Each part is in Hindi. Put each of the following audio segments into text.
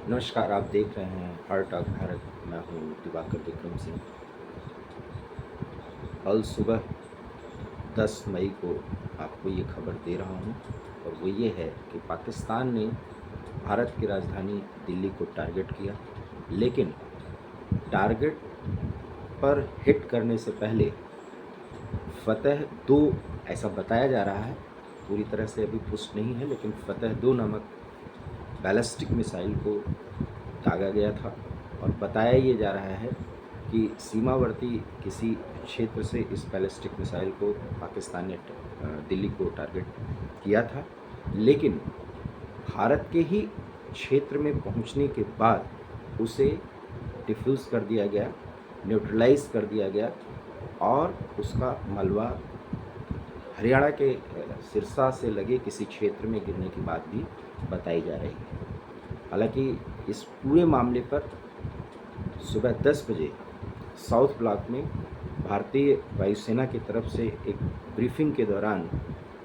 नमस्कार, आप देख रहे हैं हार्ट ऑफ भारत। मैं हूँ दिवाकर विक्रम सिंह। कल सुबह 10 मई को आपको ये खबर दे रहा हूँ और वो ये है कि पाकिस्तान ने भारत की राजधानी दिल्ली को टारगेट किया, लेकिन टारगेट पर हिट करने से पहले फ़तह 2 ऐसा बताया जा रहा है, पूरी तरह से अभी पुष्ट नहीं है, लेकिन फ़तह 2 नामक बैलिस्टिक मिसाइल को दागा गया था और बताया ये जा रहा है कि सीमावर्ती किसी क्षेत्र से इस बैलिस्टिक मिसाइल को पाकिस्तान ने दिल्ली को टारगेट किया था, लेकिन भारत के ही क्षेत्र में पहुंचने के बाद उसे डिफ्यूज़ कर दिया गया, न्यूट्रलाइज कर दिया गया और उसका मलबा हरियाणा के सिरसा से लगे किसी क्षेत्र में गिरने की बात भी बताई जा रही है। हालांकि इस पूरे मामले पर सुबह 10 बजे साउथ ब्लॉक में भारतीय वायुसेना की तरफ से एक ब्रीफिंग के दौरान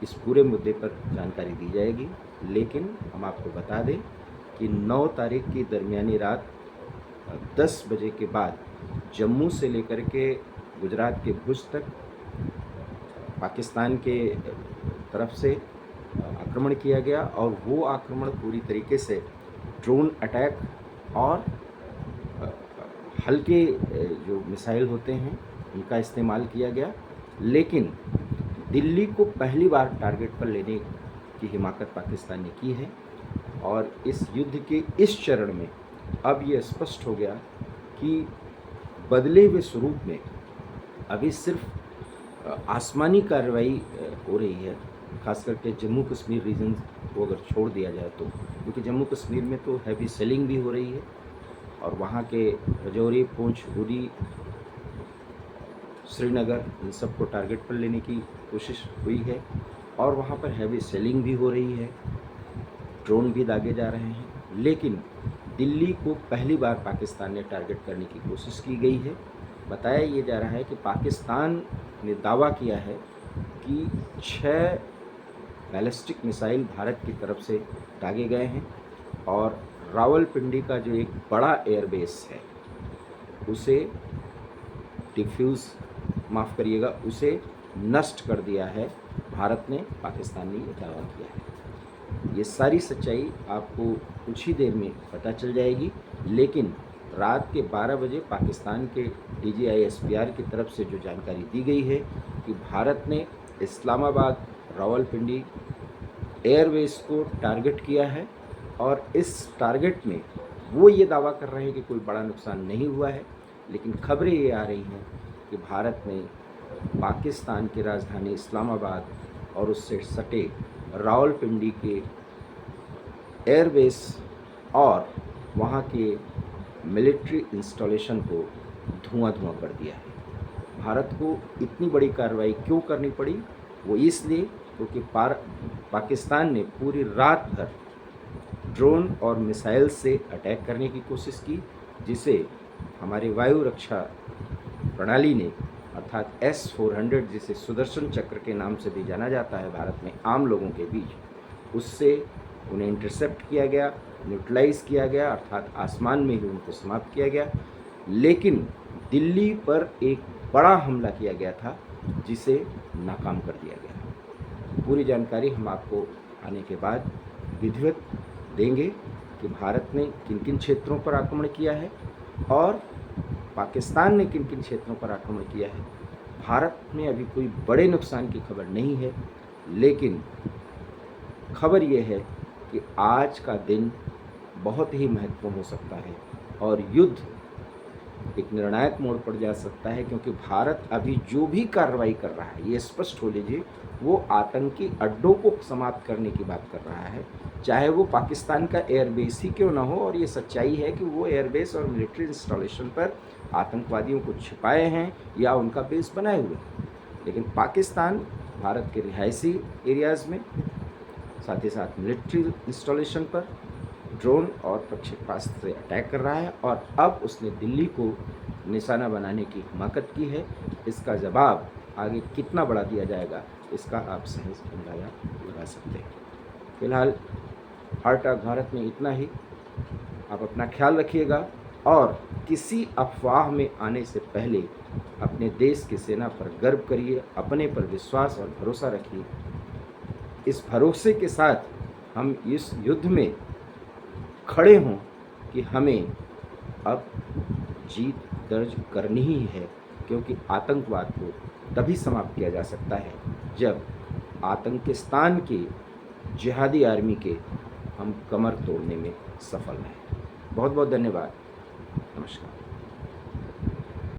इस पूरे मुद्दे पर जानकारी दी जाएगी, लेकिन हम आपको बता दें कि 9 तारीख की दरमियानी रात 10 बजे के बाद जम्मू से लेकर के गुजरात के भुज तक पाकिस्तान के तरफ से आक्रमण किया गया और वो आक्रमण पूरी तरीके से ड्रोन अटैक और हल्के जो मिसाइल होते हैं उनका इस्तेमाल किया गया, लेकिन दिल्ली को पहली बार टारगेट पर लेने की हिमाकत पाकिस्तान ने की है। और इस युद्ध के इस चरण में अब ये स्पष्ट हो गया कि बदले हुए स्वरूप में अभी सिर्फ आसमानी कार्रवाई हो रही है, खास करके जम्मू कश्मीर रीजन को अगर छोड़ दिया जाए तो, क्योंकि जम्मू कश्मीर में तो हैवी सेलिंग भी हो रही है और वहाँ के रजौरी, पुंछ, उरी, श्रीनगर इन सब को टारगेट पर लेने की कोशिश हुई है और वहाँ पर हैवी सेलिंग भी हो रही है, ड्रोन भी दागे जा रहे हैं, लेकिन दिल्ली को पहली बार पाकिस्तान ने टारगेट करने की कोशिश की गई है। बताया ये जा रहा है कि पाकिस्तान ने दावा किया है कि 6 बैलिस्टिक मिसाइल भारत की तरफ से दागे गए हैं और रावलपिंडी का जो एक बड़ा एयरबेस है उसे उसे नष्ट कर दिया है भारत ने, पाकिस्तान ने ये दावा किया है। ये सारी सच्चाई आपको कुछ ही देर में पता चल जाएगी, लेकिन रात के 12 बजे पाकिस्तान के DGISPR की तरफ से जो जानकारी दी गई है कि भारत ने इस्लामाबाद रावलपिंडी एयरबेस को टारगेट किया है और इस टारगेट में वो ये दावा कर रहे हैं कि कोई बड़ा नुकसान नहीं हुआ है, लेकिन खबरें ये आ रही हैं कि भारत ने पाकिस्तान की राजधानी इस्लामाबाद और उससे सटे रावलपिंडी के एयरबेस और वहाँ के मिलिट्री इंस्टॉलेशन को धुआं कर दिया है। भारत को इतनी बड़ी कार्रवाई क्यों करनी पड़ी? वो इसलिए क्योंकि पाकिस्तान ने पूरी रात भर ड्रोन और मिसाइल से अटैक करने की कोशिश की, जिसे हमारी वायु रक्षा प्रणाली ने अर्थात S-400, जिसे सुदर्शन चक्र के नाम से भी जाना जाता है भारत में आम लोगों के बीच, उससे उन्हें इंटरसेप्ट किया गया, न्यूट्रलाइज किया गया, अर्थात आसमान में ही उनको समाप्त किया गया। लेकिन दिल्ली पर एक बड़ा हमला किया गया था जिसे नाकाम कर दिया गया। पूरी जानकारी हम आपको आने के बाद विधिवत देंगे कि भारत ने किन किन क्षेत्रों पर आक्रमण किया है और पाकिस्तान ने किन किन क्षेत्रों पर आक्रमण किया है। भारत में अभी कोई बड़े नुकसान की खबर नहीं है, लेकिन खबर ये है कि आज का दिन बहुत ही महत्वपूर्ण हो सकता है और युद्ध एक निर्णायक मोड़ पर जा सकता है, क्योंकि भारत अभी जो भी कार्रवाई कर रहा है, ये स्पष्ट हो लीजिए, वो आतंकी अड्डों को समाप्त करने की बात कर रहा है, चाहे वो पाकिस्तान का एयरबेस ही क्यों ना हो। और ये सच्चाई है कि वो एयरबेस और मिलिट्री इंस्टॉलेशन पर आतंकवादियों को छिपाए हैं या उनका बेस बनाए हुए हैं, लेकिन पाकिस्तान भारत के रिहायशी एरियाज़ में, साथ ही साथ मिलिट्री इंस्टॉलेशन पर ड्रोन और प्रक्षेपास्त्र से अटैक कर रहा है और अब उसने दिल्ली को निशाना बनाने की हिमाकत की है। इसका जवाब आगे कितना बड़ा दिया जाएगा, इसका आप सहज अंदाजा लगा सकते हैं। फिलहाल हार्ट ऑफ भारत में इतना ही। आप अपना ख्याल रखिएगा और किसी अफवाह में आने से पहले अपने देश की सेना पर गर्व करिए, अपने पर विश्वास और भरोसा रखिए। इस भरोसे के साथ हम इस युद्ध में खड़े हों कि हमें अब जीत दर्ज करनी ही है, क्योंकि आतंकवाद को तभी समाप्त किया जा सकता है जब आतंकिस्तान के जिहादी आर्मी के हम कमर तोड़ने में सफल रहें। बहुत बहुत धन्यवाद। नमस्कार।